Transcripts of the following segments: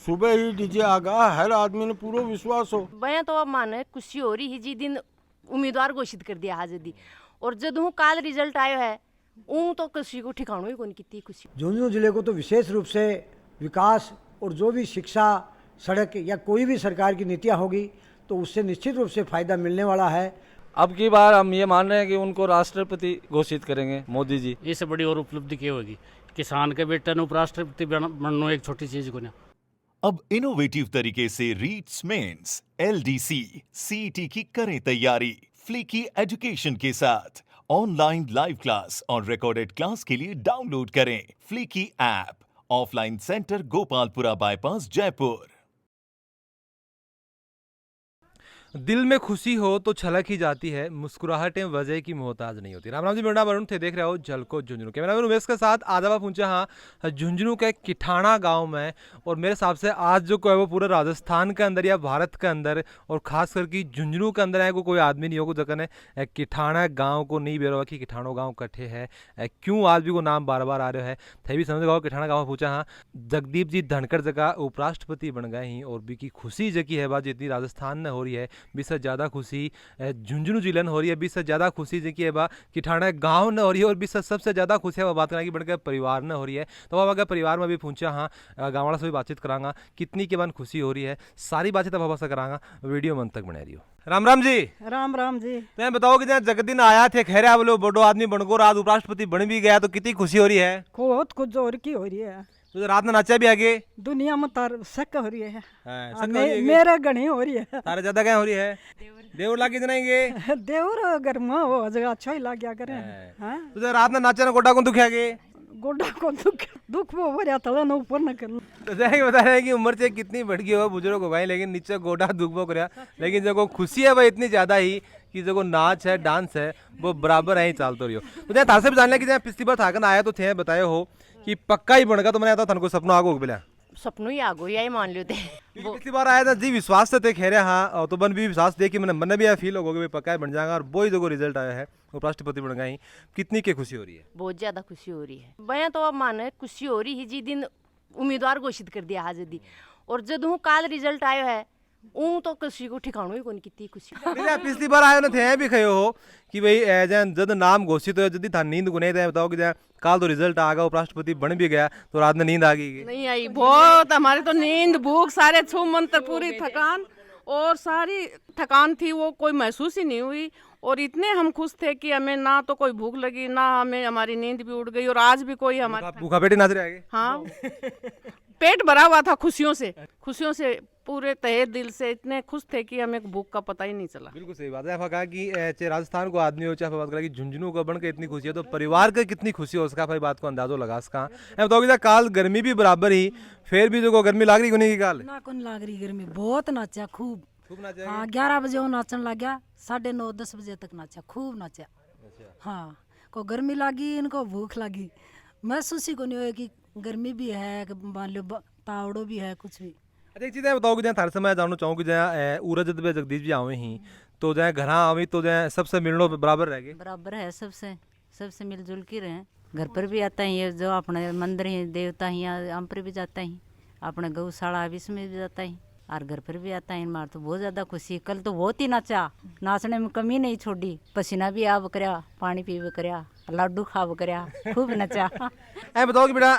सुबह ही डीजे आगा, हर आदमी ने पूरा विश्वास हो। मैं तो अब माने खुशी हो रही है जी दिन उम्मीदवार घोषित कर दिया आज दी और जब हूँ काल रिजल्ट आयो है ऊँ तो किसी को ठिकाणों ही कौन कितनी खुशी। झुंझुनू जिले को तो विशेष रूप से विकास और जो भी शिक्षा, सड़क या कोई भी सरकार की नीतियाँ होगी तो उससे निश्चित रूप से फायदा मिलने वाला है। अब की बार हम ये मान रहे हैं कि उनको राष्ट्रपति घोषित करेंगे मोदी जी। इससे बड़ी और उपलब्धि क्या होगी? किसान के बेटे ने उपराष्ट्रपति बनना एक छोटी चीज को ना। अब इनोवेटिव तरीके से रीट्स मेंस, एलडीसी, सीईटी की करें तैयारी फ्लीकी एजुकेशन के साथ। ऑनलाइन लाइव क्लास और रिकॉर्डेड क्लास के लिए डाउनलोड करें Fleeky app. Offline centre Gopalpura bypass Jaipur. दिल में खुशी हो तो छलक ही जाती है, मुस्कुराहटें वजह की मोहताज नहीं होती। राम राम जी, मेरा नाम वरुण थे, देख रहे हो झलको झुंझुनू के। मेरा उमेश के साथ आज आप पहुंचे हाँ झुंझुनू के किठाना गांव में। और मेरे हिसाब से आज जो कोई वो पूरे राजस्थान के अंदर या भारत के अंदर और खास करके झुंझुनू के अंदर है कोई आदमी नहीं हो जगह ने किठाना गाँव को नहीं बेरो कि किठानो गाँव कट्ठे है क्यों आज भी वो नाम बार बार आ रहा है थे भी समझ गाँव किठाना गाँव पूछा हाँ। जगदीप जी धनखड़ जगह उपराष्ट्रपति बन गए ही और भी की खुशी जगी है बात जितनी राजस्थान में हो रही है बीस से ज़्यादा खुशी झुंझुनू जिले में हो रही है, बीस से ज़्यादा खुशी जी की है बा किठाना गाँव ने हो रही है और बीस से सबसे ज़्यादा खुशी है वो बात करना की बढ़कर परिवार ने हो रही है। तो अब अगर परिवार में भी पूछा हाँ गाँव वाला से भी बातचीत करांगा कितनी के बाद खुशी हो रही है, सारी बातचीत अब से करांगा, वीडियो मन तक बने रही हो। राम राम जी। राम राम जी। तो बताओ कि जहाँ जगदीन आया थे खैर बोलो बड़ो आदमी बनको आज उपराष्ट्रपति बन भी गया तो कितनी खुशी हो रही है? बहुत कुछ और की हो रही है। तो रात में नाचा भी आगे दुनिया में तार शक हो रही है। मेरा गणी हो रही है। तारे ज्यादा क्या हो रही है? देवर लागे जनाएंगे देवर अगर माँ हो जगह अच्छा ही लाग गया करे। तो रात में नाचा ना गोडा को दुखिया के गोडा को दुख वो भरिया तले न ऊपर न कर। तो जैसे बता रहे हैं कि उम्र से कितनी बढ़ गई हो बुजुर्ग हो भाई, लेकिन नीचे गोडा दुख वो कर, लेकिन जो खुशी है भाई इतनी ज्यादा ही कि जो नाच है डांस है वो बराबर है ही चालते रही हो। तो जहाँ तार से भी जान लिया कि जहाँ पिछली बार थाकन आया तो थे बताए हो कि पक्का ही बन गया, तो मैंने आता था सपनों आगो बिला सपनों ही आगो यही मान लो थे पिछली बार आया था जी विश्वास से थे खेरे हाँ तो बन भी विश्वास दे कि मैंने मन भी फील होगा पक्का ही बन जाएगा और वो ही जो रिजल्ट आया है उपराष्ट्रपति बन गई। कितनी की खुशी हो रही है? बहुत ज्यादा खुशी हो रही है। मैं तो अब माने खुशी हो रही है जी दिन उम्मीदवार घोषित कर दिया आज दी और जब हूँ काल रिजल्ट आयो है ऊँ तो किसी को ठिकाणों ही कौन कितनी खुशी। पिछली बार आयो ना थे भी खयो हो कि भाई जब नाम घोषित हो जब था नींद गुने थे बताओ कि काल तो रिजल्ट आ गया उपराष्ट्रपति बन भी गया तो रात में नींद आ गई? नहीं आई, बहुत हमारे तो नींद भूख सारे छू मंत्र पूरी थकान और सारी थकान थी वो कोई महसूस ही नहीं हुई और इतने हम खुश थे कि हमें ना तो कोई भूख लगी ना हमें हमारी नींद भी उड़ गई और आज भी कोई हमारे भूखा पेट नाच रहे आगे। हाँ पेट भरा हुआ था खुशियों से पूरे तहे दिल से इतने खुश थे कि हमें भूख का पता ही नहीं चला। बिल्कुल सही बात है। आप कहा कि चाहे राजस्थान को आदमी हो चाहे बात करा कि झुंझुनू को बन के इतनी खुशी है तो परिवार का कितनी खुशी हो उसका भाई बात को अंदाजो लगा इसका बताओ कि काल गर्मी भी बराबर ही फिर भी जो गर्मी लाग रही की काल ना कौन लाग रही गर्मी बहुत नाचा खूब नाचा। हाँ 11 बजे वो नाचन लग गया 9:30-10 बजे तक नाचा खूब नाचा। हाँ को गर्मी लगी इनको भूख लगी महसूस ही को नहीं हो कि गर्मी भी है मान लो तावड़ो भी है कुछ भी। अच्छा एक चीज़ बताओ कि जहाँ थार समय जानना चाहूँ कि जहाँ उरज जगदीश जी आवे ही तो जहाँ घर आवे तो जहाँ सबसे मिलनो बराबर रह गए? बराबर है सबसे मिलजुल के रहे। घर पर भी आता ही है जो अपने मंदिर ही देवता ही हम पर भी जाता ही अपने गौशाला इसमें भी जाता ही और घर पर भी आता है। मार तो बहुत ज़्यादा खुशी कल तो बहुत ही नाचा नाचने में कमी नहीं छोड़ी पसीना भी आब करया पानी पीब करया लड्डू खाब करया खूब नचा। बताओ कि बेटा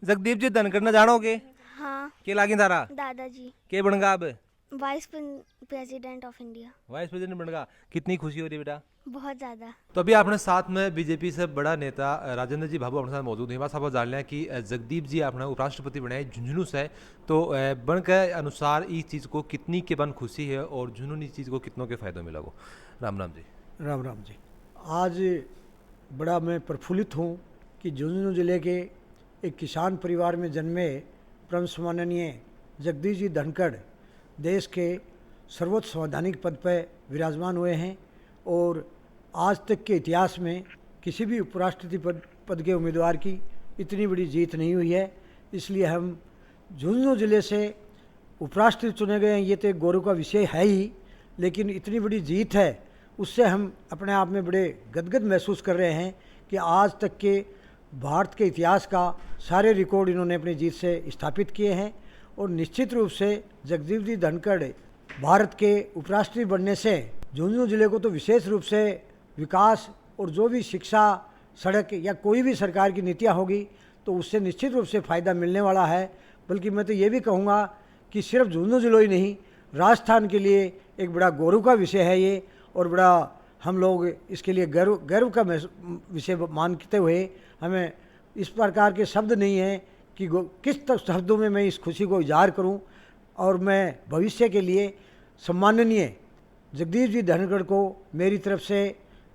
जगदीप जी धनखड़ न जानोगे? हाँ के लागी थारा दादाजी के बनगा अब vice president of India. Vice president बनगा कितनी खुशी हो रही है बेटा? बहुत ज्यादा। तो अभी आपने साथ में बीजेपी से बड़ा नेता राजेंद्र जी भाभू अपने साथ मौजूद हैं। बस आप जान लिया कि जगदीप जी आपने उपराष्ट्रपति बनाए झुंझुनू से तो बन के अनुसार इस चीज़ को कितनी के बन खुशी है और झुंझुनू इस चीज़ को कितनों के फायदा मिला हो? राम राम जी। राम राम जी। आज बड़ा मैं प्रफुल्लित हूँ कि झुंझुनू जिले के एक किसान परिवार में जन्मे परम सम्माननीय जगदीश जी धनखड़ देश के सर्वोच्च संवैधानिक पद पर विराजमान हुए हैं और आज तक के इतिहास में किसी भी उपराष्ट्रपति पद के उम्मीदवार की इतनी बड़ी जीत नहीं हुई है। इसलिए हम झुंझुनू जिले से उपराष्ट्रपति चुने गए हैं ये तो एक गौरव का विषय है ही, लेकिन इतनी बड़ी जीत है उससे हम अपने आप में बड़े गदगद महसूस कर रहे हैं कि आज तक के भारत के इतिहास का सारे रिकॉर्ड इन्होंने अपनी जीत से स्थापित किए हैं और निश्चित रूप से जगदीप जी धनखड़ भारत के उपराष्ट्रपति बनने से झुंझुनू जिले को तो विशेष रूप से विकास और जो भी शिक्षा, सड़क या कोई भी सरकार की नीतियाँ होगी तो उससे निश्चित रूप से फ़ायदा मिलने वाला है। बल्कि मैं तो ये भी कहूँगा कि सिर्फ झुंझुनू जिला ही नहीं, राजस्थान के लिए एक बड़ा गौरव का विषय है ये, और बड़ा हम लोग इसके लिए गर्व का विषय मानते हुए हमें इस प्रकार के शब्द नहीं हैं कि किस शब्दों में मैं इस खुशी को इजहार करूं। और मैं भविष्य के लिए सम्माननीय जगदीप जी धनखड़ को मेरी तरफ से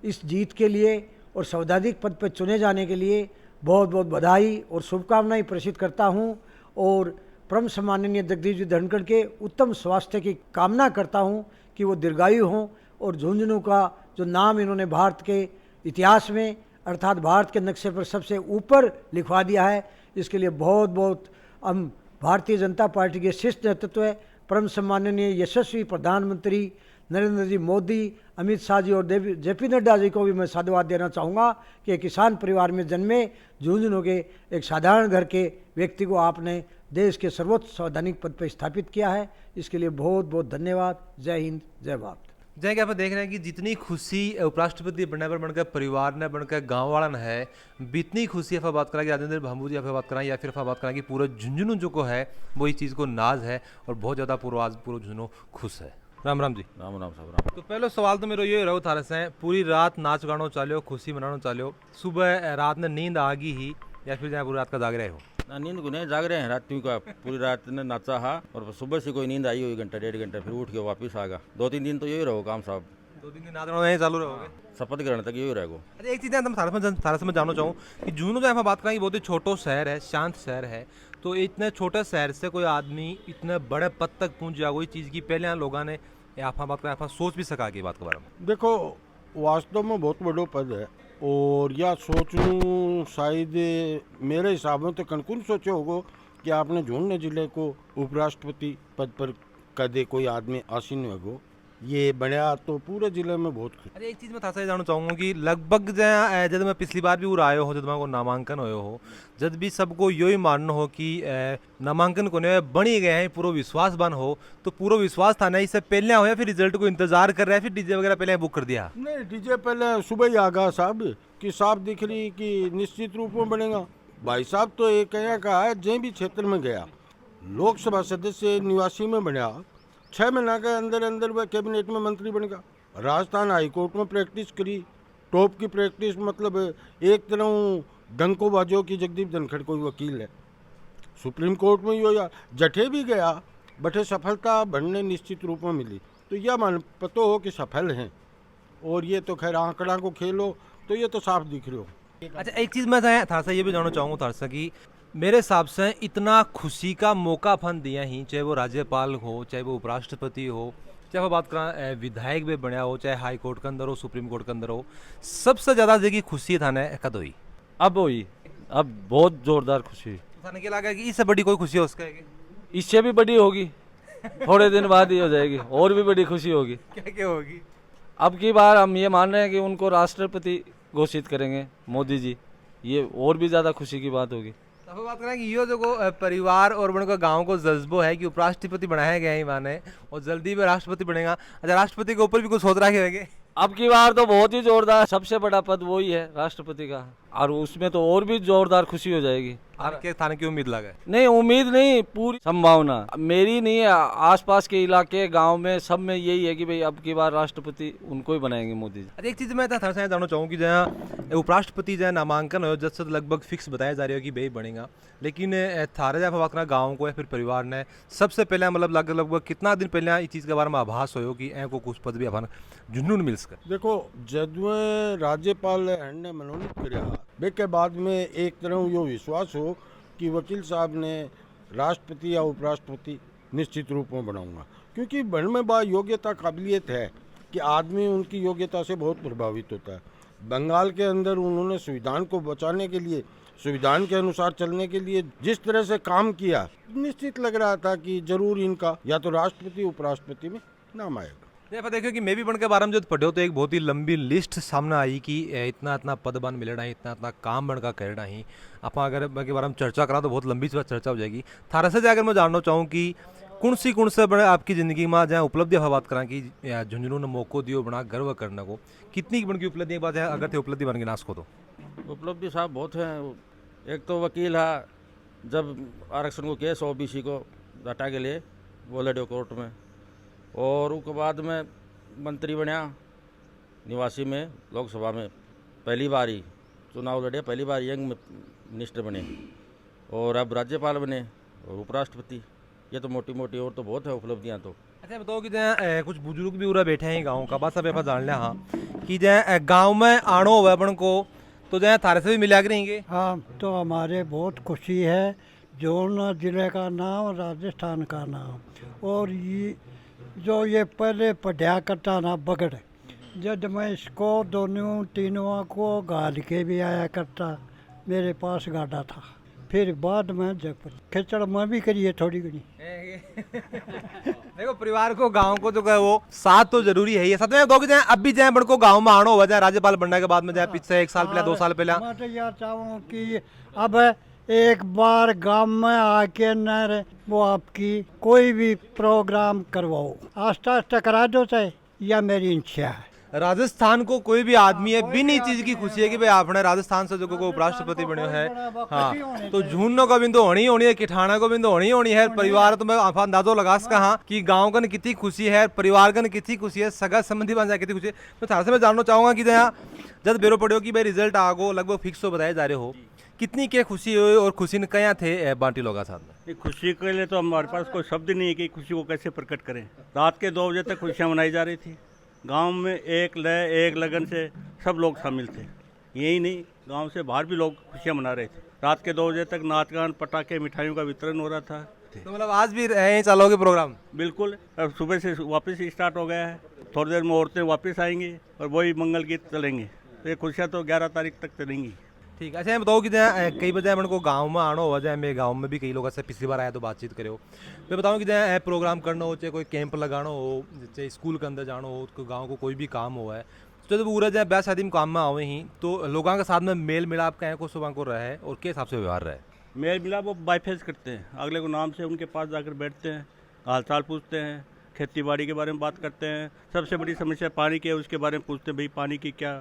इस जीत के लिए और संवैधानिक पद पर चुने जाने के लिए बहुत बहुत बधाई और शुभकामनाएं प्रेषित करता हूं, और परम सम्माननीय जगदीप जी धनखड़ के उत्तम स्वास्थ्य की कामना करता हूं कि वो दीर्घायु हों और झुंझुनू का जो नाम इन्होंने भारत के इतिहास में अर्थात भारत के नक्शे पर सबसे ऊपर लिखवा दिया है, इसके लिए बहुत बहुत हम भारतीय जनता पार्टी के शीर्ष नेतृत्व परम सम्माननीय यशस्वी प्रधानमंत्री नरेंद्र जी मोदी, अमित शाह जी और जेपी नड्डा जी को भी मैं साधुवाद देना चाहूँगा कि एक किसान परिवार में जन्मे झुंझुनू के एक साधारण घर के व्यक्ति को आपने देश के सर्वोच्च संवैधानिक पद पर स्थापित किया है। इसके लिए बहुत बहुत धन्यवाद। जय हिंद, जय भारत। जैसे कि आप देख रहे हैं कि जितनी खुशी उपराष्ट्रपति बनने पर बनकर परिवार ने, बनकर गांव वाला ने है, बितनी खुशी आप बात करें कि राजेंद्र भांबू जी आप बात करें या फिर आप बात करें कि पूरा झुंझुनू जो को है वो इस चीज़ को नाज है और बहुत ज़्यादा पूरा झुंझुनू खुश है। राम राम जी। राम राम सब राम। तो पहले सवाल तो मेरा ये रहो थारे से, पूरी रात नाच गानो चालो, खुशी मनानो चालो, सुबह रात में नींद आ गई ही या फिर जहाँ पूरी रात का जाग रहे हो? ना नींद को नहीं जाग रहे हैं, रात का पूरी रात ने नाचा है और सुबह से कोई नींद आई हुई घंटा 1.5 घंटा, फिर उठ के वापस आ गया। 2-3 दिन तो यही रहो काम साहब, 2-3 दिन नाचना नहीं चालू रहोगे? शपथ ग्रहण तक यही रहेगा। अच्छा, एक चीज़ है थारे से मैं जानना चाहूँ कि झुंझुनू जो आप बात करें बहुत ही छोटो शहर है, शांत शहर है, तो इतने छोटे शहर से कोई आदमी इतने बड़े पद तक पहुँच जाए, कोई चीज़ की पहले लोगों ने आप बात करें आप सोच भी सका की बात के बारे में? देखो, वास्तव में बहुत बड़ो पद है और या सोचूं शायद मेरे हिसाब में तो कनकुन सोचे होगो कि आपने झुंझुनू जिले को उपराष्ट्रपति पद पर कदे कोई आदमी आसीन होगो, ये बढ़िया तो पूरे जिले में बहुत खुश। अरे एक चीज़ मैं था से जानना चाहूँगा कि लगभग जब मैं पिछली बार भी आयो हो, जब को नामांकन होयो हो, जब भी सबको यो ही मानना हो कि नामांकन को बनी गए हैं, पूरा विश्वास बन हो, तो पूरा विश्वास था ना इससे पहले हो या फिर रिजल्ट को इंतजार कर रहे हैं, फिर डीजे वगैरह पहले बुक कर दिया? नहीं, डीजे पहले सुबह ही आ गया साहब कि साफ दिख रही कि निश्चित रूप में बनेगा। भाई साहब तो एक कहा है जे भी क्षेत्र में गया, लोकसभा सदस्य निवासी में बना, 6 महीना के अंदर अंदर वह कैबिनेट में मंत्री बनेगा। राजस्थान हाईकोर्ट में प्रैक्टिस करी, टॉप की प्रैक्टिस, मतलब एक तरह डंको बाजो की जगदीप धनखड़ कोई वकील है। सुप्रीम कोर्ट में यो या जठे भी गया, बटे सफलता बढ़ने निश्चित रूप में मिली, तो यह मान पता हो कि सफल हैं। और ये तो खैर आंकड़ा को खेलो तो ये तो साफ दिख रहे हो। अच्छा, एक चीज़ मैं था सा ये भी जानना चाहूँगा थार से कि मेरे हिसाब से इतना खुशी का मौका फन दिया ही, चाहे वो राज्यपाल हो, चाहे वो उपराष्ट्रपति हो, चाहे वो बात करें विधायक भी बनया हो, चाहे हाई कोर्ट के अंदर हो, सुप्रीम कोर्ट के अंदर हो, सबसे ज़्यादा देखिए खुशी थाने कद हुई? अब हुई, अब बहुत जोरदार खुशी। थाने क्या लगा कि इससे बड़ी कोई खुशी हो उसका? इससे भी बड़ी होगी, थोड़े दिन बाद ही हो जाएगी, और भी बड़ी खुशी होगी। क्या क्या होगी? अब की बार हम ये मान रहे हैं कि उनको राष्ट्रपति घोषित करेंगे मोदी जी, ये और भी ज़्यादा खुशी की बात होगी। तो बात करें कि यो जो परिवार और बड़े गांव को जज्बो है कि उपराष्ट्रपति बनाया गया ही माने और जल्दी में राष्ट्रपति बनेगा। अच्छा, राष्ट्रपति के ऊपर भी कुछ सोच रहा है? अब की बार तो बहुत ही जोरदार, सबसे बड़ा पद वही है राष्ट्रपति का, और उसमें तो और भी जोरदार खुशी हो जाएगी। थाने की उम्मीद लगा? नहीं, उम्मीद नहीं, पूरी संभावना मेरी नहीं है, आसपास के इलाके गांव में सब में यही है कि भाई अब की बार राष्ट्रपति उनको ही बनाएंगे मोदी जी। अरे एक चीज़ मैं था जानना चाहूँ कि जहाँ उपराष्ट्रपति जहाँ नामांकन हो जब से लगभग फिक्स बताया जा रही हो कि भाई बनेगा, लेकिन थारे जहाँ बात करना गाँव को या फिर परिवार ने सबसे पहले मतलब लगभग कितना दिन पहले इस चीज़ के बारे में आभास हो कि को कुछ पद भी अपन झुंझुनू मिल सके? देखो, जब राज्यपाल ने मनोनीत किया के बाद में एक तरह यो विश्वास हो कि वकील साहब ने राष्ट्रपति या उपराष्ट्रपति निश्चित रूप में बनाऊंगा, क्योंकि बन में बा योग्यता काबिलियत है कि आदमी उनकी योग्यता से बहुत प्रभावित होता है। बंगाल के अंदर उन्होंने संविधान को बचाने के लिए, संविधान के अनुसार चलने के लिए जिस तरह से काम किया, निश्चित लग रहा था कि जरूर इनका या तो राष्ट्रपति उपराष्ट्रपति में नाम आएगा। आप देखो कि मैं भी बन के बारे में जो पढ़ो तो एक बहुत ही लंबी लिस्ट सामने आई कि इतना इतना पद बन मिलना ही, इतना इतना काम बन का करना ही। आप अगर के बारे में चर्चा करा तो बहुत लंबी चर्चा हो जाएगी। थारा से अगर मैं जानना चाहूँ कि कौन से बड़े आपकी ज़िंदगी में जहाँ उपलब्धि बात करा कि झुंझुनू ने मौको दियो बना गर्व करने को, कितनी बन की उपलब्धि बात है अगर थे उपलब्धि बन के नाश को तो? उपलब्धि साहब बहुत है। एक तो वकील है, जब आरक्षण को केस ओबीसी को हटा के लिए वो लड़े कोर्ट में, और उसके बाद में मंत्री बनया निवासी में लोकसभा में, पहली बार ही चुनाव लड़े, पहली बार यंग मिनिस्टर बने, और अब राज्यपाल बने और उपराष्ट्रपति। ये तो मोटी मोटी और तो बहुत है उपलब्धियाँ तो। अच्छा बताओ कि जहाँ कुछ बुजुर्ग भी पूरा बैठे हैं गाँव का बात सब जान लिया हाँ कि जहाँ गाँव में आनो हुआ अपन को तो जहाँ थारे से भी मिला करेंगे। हाँ, तो हमारे बहुत खुशी है। जौनपुर जिले का नाम, राजस्थान का नाम, और ये पहले पढ़ा करता ना बगड़, जब मैं इसको दोनों तीनों को गाल के भी आया करता, मेरे पास गाड़ा था। फिर बाद में जब खिचड़ में भी करिए थोड़ी घनी। देखो परिवार को गांव को जो है वो साथ तो जरूरी है। ये साथ में दो जाए अब भी जाए बड़ को गांव में आना हुआ जाए राज्यपाल बनने के बाद में जाए पीछे 1 साल पहले 2 साल पहले। मैं तो यह चाहूँ कि अब एक बार गांव में आके न वो आपकी कोई भी प्रोग्राम करवाओ, आस्ता आस्ता करा दो चाहे, या मेरी इच्छा है। राजस्थान को कोई भी आदमी है बिनी चीज की खुशी है कि भाई आपने राजस्थान से जो को उपराष्ट्रपति बने है। हाँ, तो झुंझुनू का बिंदु होनी होनी है, किठाना को बिंदु होनी है। परिवार तो मैं अंदाजो लगा सका हाँ कि गांव का कितनी खुशी है, परिवार का कितनी खुशी है, सगा संबंधी बन जाए कितनी खुशी है। तो थार से मैं जानना चाहूंगा कि जहाँ जब बेरो पड़े हो कि भाई रिजल्ट आगो लगभग फिक्स हो बताए जा रहे हो, कितनी क्या खुशी हुई और खुशी ने कहाँ थे बांटी लोग साथ में? खुशी के लिए तो हमारे पास कोई शब्द नहीं है कि खुशी को कैसे प्रकट करें। रात के 2 बजे तक खुशियाँ मनाई जा रही थी गांव में, एक लय एक लगन से सब लोग शामिल थे। यही नहीं, गांव से बाहर भी लोग खुशियाँ मना रहे थे। रात के 2 बजे तक नाच गान, पटाखे, मिठाइयों का वितरण हो रहा था। तो मतलब आज भी चलोगे प्रोग्राम? बिल्कुल, अब सुबह से वापस ही स्टार्ट हो गया है। थोड़ी देर में औरतें वापस आएंगी और वही मंगल गीत चलेंगे। तो ये खुशियाँ तो 11 तारीख तक चलेंगी। ठीक है। अच्छा बताओ कि जहाँ कई बजे मेरे को गांव में आना हो जाए, मैं गांव में भी कई लोगों से पिछली बार आया तो बातचीत करे हो, मैं बताऊँ कि जहाँ प्रोग्राम करना हो, चाहे कोई कैंप लगाना हो, चाहे स्कूल के अंदर जाना हो, तो गाँव को कोई भी काम हुआ है तो जब पूरा जाए ब्याह शादी में काम में आवे ही तो लोगों के साथ में मेल मिलाप कहें को सुबह को रहे और किस हिसाब से व्यवहार रहे? मेल मिलाप वो बाईफेज करते हैं, अगले को नाम से उनके पास जाकर बैठते हैं, हाल चाल पूछते हैं, खेती बाड़ी के बारे में बात करते हैं। सबसे बड़ी समस्या पानी की है, उसके बारे में पूछते हैं, भाई पानी की क्या,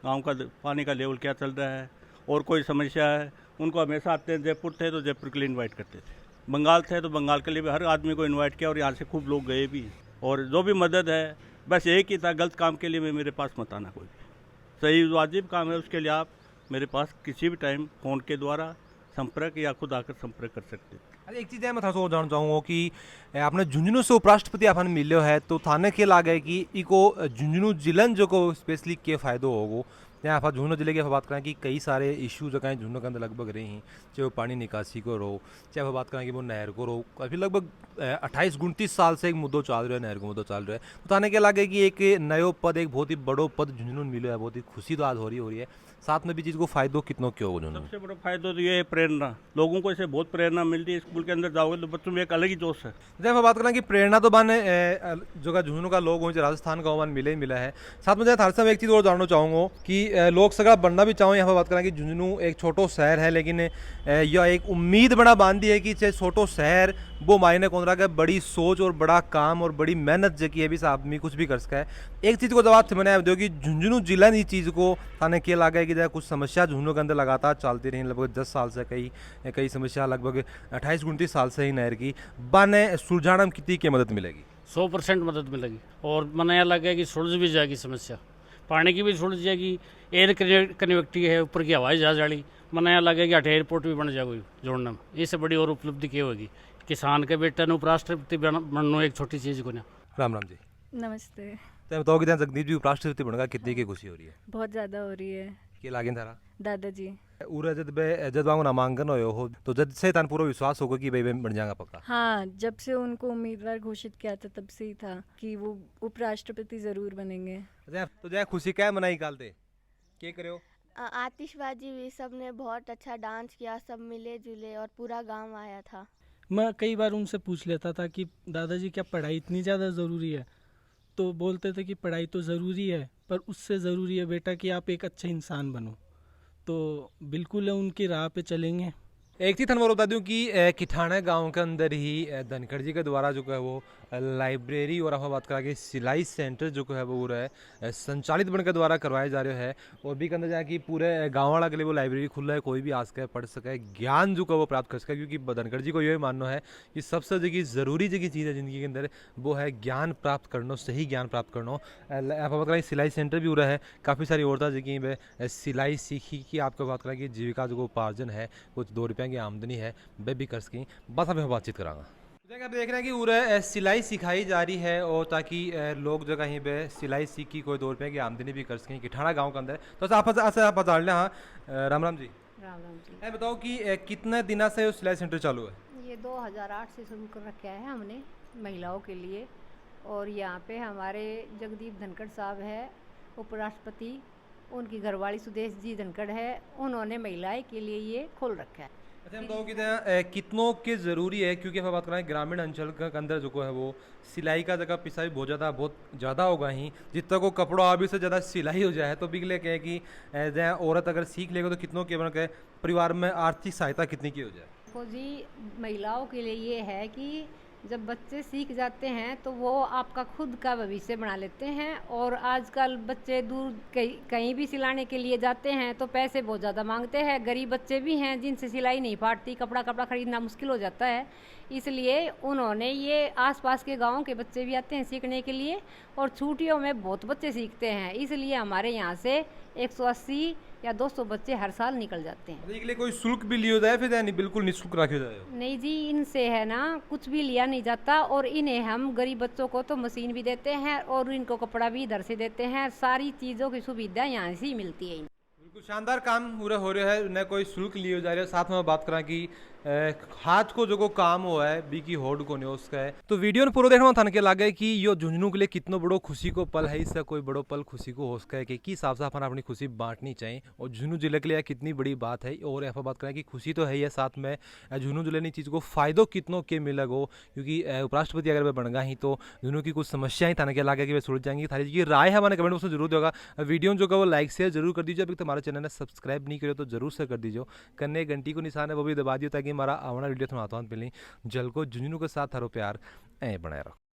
गाँव का पानी का लेवल क्या चल रहा है, और कोई समस्या है उनको हमेशा आते हैं। जयपुर थे तो जयपुर के लिए इनवाइट करते थे, बंगाल थे तो बंगाल के लिए भी हर आदमी को इनवाइट किया, और यहाँ से खूब लोग गए भी। और जो भी मदद है बस एक ही था, गलत काम के लिए मैं मेरे पास मत आना, कोई भी सही वाजिब काम है उसके लिए आप मेरे पास किसी भी टाइम फ़ोन के द्वारा संपर्क या खुद आकर संपर्क कर सकते हैं। अरे एक चीज़ है मैं था सो जानना चाहूँगा कि आपने झुंझुनू से उपराष्ट्रपति आपने मिले है तो थाने के लागे कि इको झुंझुनू जिलन जो को स्पेशली के फायदो होगो। यहाँ आप झुंझुनू जिले की बात करें कि कई सारे इशू जो कहें झुंझुनू के अंदर लगभग रही हैं, चाहे वो पानी निकासी को रो, चाहे वो बात करें कि वो नहर को रो। अभी लगभग 28-29 साल से एक मुद्दों चल रहा है, नहर को मुद्दों चल रहा है। तो थाने के लागे कि एक नयो पद, एक बहुत ही बड़ो पद झुंझुनू मिलो है, बहुत ही खुशी तो आज हो रही है। साथ में भी चीज़ को फायदो कितना क्यों हो? सबसे बड़ा फायदा तो ये है प्रेरणा, लोगों को इससे बहुत प्रेरणा मिलती है। स्कूल के अंदर जाओगे तो बच्चों में एक अलग ही जोश है। जब मैं बात करें कि प्रेरणा तो बने जो का झुंझुनू का लोग हो, राजस्थान का वन मिले ही मिला है। साथ में थारसा में एक चीज़ और जानना चाहूँगा कि लोग सगड़ा बनना भी चाहूँ। यहाँ पर बात करें कि झुंझुनू एक छोटो शहर है, लेकिन यह एक उम्मीद बड़ा बांधी है कि चाहे छोटो शहर वो मायने कौन रहा है, बड़ी सोच और बड़ा काम और बड़ी मेहनत जो की है भी आदमी कुछ भी कर सका है। एक चीज़ को जवाब थे मैंने दो कि झुंझुनू जिला इस चीज़ को थाने के लगा है कि कुछ समस्या झुंझुनू के अंदर लगातार चलती रही, लगभग 10 साल से कई समस्या लगभग 28-29 साल से ही नहर की बाने सुलझाने में कितनी की मदद मिलेगी? 100% मदद मिलेगी, और मनाया लगा कि सुलझ भी जाएगी समस्या, पानी की भी सुलझ जाएगी। एयर कनेक्टिविटी है ऊपर की हवाई जहाज वाली, मनाया लगा कि अठ एयरपोर्ट भी बन जाएगी जोड़ने में। इससे बड़ी और उपलब्धि क्या होगी? किसान के बेटे ने उपराष्ट्रपति बनना एक छोटी चीज़ को ना। राम राम जी। नमस्ते। तो बताओ कि जगदीप जी उपराष्ट्रपति बनगा कितनी की खुशी हो रही है? बहुत ज़्यादा हो रही है। के लागे थारा दादाजी उरे जब नामांकन हो तो जब से तान पूरा विश्वास होगा कि भाई बन जाएगा पक्का? हाँ, जब से उनको उम्मीदवार घोषित किया था तब से ही था कि वो उपराष्ट्रपति जरूर बनेंगे। तो जय खुशी क्या मनाई निकालते क्या करे? आतिशबाजी भी, सबने बहुत अच्छा डांस किया, सब मिले जुले और पूरा गांव आया था। मैं कई बार उनसे पूछ लेता था कि दादाजी क्या पढ़ाई इतनी ज़्यादा ज़रूरी है, तो बोलते थे कि पढ़ाई तो ज़रूरी है, पर उससे ज़रूरी है बेटा कि आप एक अच्छे इंसान बनो। तो बिल्कुल उनकी राह पे चलेंगे। एक चीज़ मैं बता दूं कि किठाना गांव के अंदर ही धनखड़ जी के द्वारा जो है वो लाइब्रेरी और हम बात करा सिलाई सेंटर जो है वो है संचालित बन के द्वारा करवाया जा रहा है। और भी कहना जाए कि पूरे गाँव वाला के लिए वो लाइब्रेरी खुला है, कोई भी आ सके पढ़ सके, ज्ञान जो है वो प्राप्त कर सके। क्योंकि धनखड़ जी को यही मानना है कि सबसे जगह ज़रूरी जगह चीज़ है ज़िंदगी के अंदर वो है ज्ञान प्राप्त करना, सही ज्ञान प्राप्त करना। आप बात करें सिलाई सेंटर भी हो रहा है, काफ़ी सारी औरतें जगह पे सिलाई सीखी कि आपको बात करें कि जीविका जो उपार्जन है कुछ 2 रुपये की आमदनी है वे भी कर सकें। बस अभी हम बातचीत करांगा। आप देख रहे हैं कि पूरा सिलाई सिखाई जा रही है और ताकि लोग जो कहीं पे सिलाई सीख की कोई 2 रुपये की आमदनी भी कर सकें किठाना गांव के अंदर। तो आप बता लें। हाँ, राम राम जी। राम राम जी। मैं बताओ कि कितने दिनों से सिलाई सेंटर चालू है? ये 2008 से शुरू कर रखा है हमने महिलाओं के लिए। और यहाँ पे हमारे जगदीप धनखड़ साहब है उपराष्ट्रपति, उनकी घरवाली सुदेश जी धनखड़ है, उन्होंने महिलाएं के लिए ये खोल रखा है। अच्छा, हम बताओ कितनों के ज़रूरी है? क्योंकि हम बात करें ग्रामीण अंचल के अंदर जो है वो सिलाई का जगह पिसा भी बहुत ज़्यादा होगा ही। जितना को कपड़ा अभी से ज़्यादा सिलाई हो जाए तो बिगले के कि औरत अगर सीख लेगा तो कितनों के बन के परिवार में आर्थिक सहायता कितनी की हो जाए? देखो जी, महिलाओं के लिए ये है कि जब बच्चे सीख जाते हैं तो वो आपका खुद का भविष्य बना लेते हैं। और आजकल बच्चे दूर कहीं भी सिलाने के लिए जाते हैं तो पैसे बहुत ज़्यादा मांगते हैं। गरीब बच्चे भी हैं जिनसे सिलाई नहीं फाटती, कपड़ा खरीदना मुश्किल हो जाता है। इसलिए उन्होंने ये आसपास के गांवों के बच्चे भी आते हैं सीखने के लिए और छुट्टियों में बहुत बच्चे सीखते हैं। इसलिए हमारे यहाँ से 180 या 200 बच्चे हर साल निकल जाते हैं। इसके लिए कोई शुल्क भी लिया जाए फिर यानी बिल्कुल निःशुल्क रखा जाए? नहीं जी, इनसे है ना कुछ भी लिया नहीं जाता। और इन्हें हम गरीब बच्चों को तो मशीन भी देते हैं और इनको कपड़ा भी इधर से देते हैं। सारी चीज़ों की सुविधा यहाँ से ही मिलती है। बिल्कुल शानदार काम पूरा हो रहा है, न कोई शुल्क लिए जा रहा है। साथ में बात करें कि हाथ को जो काम हुआ है बी की होड़ को नहीं उसका है। तो वीडियो ने पूरा देखना था के लगे कि यो झुंझुनू के लिए कितना बड़ो खुशी को पल है, इससे कोई बड़ो पल खुशी को हो सके कि हिसाब से अपन अपनी खुशी बांटनी चाहिए। और झुंझुनू जिले के लिए कितनी बड़ी बात है। और यहाँ बात करें कि खुशी तो है ही है, साथ में झुंझुनू जिले ने चीज़ को फायदो कितनों के मिलेगो। क्योंकि उपराष्ट्रपति अगर वे बन गए ही तो झुंझुनू की कुछ समस्याएं थाने के लगे कि वे सुलझ जाएंगी। थारी की राय है हमारे कमेंट बॉक्स में जरूर देगा। वीडियो जो का वो लाइक शेयर जरूर कर दीजिए। अभी तो हमारे चैनल ने सब्सक्राइब नहीं करो तो जरूर से कर दीजिए। कन्ने घंटी को निशान है वो भी दबा दियो ताकि हमारा आवाना वीडियो तुम्हारा मिली। जल को झुंझुनू के साथ हरो प्यार बनाए रखो।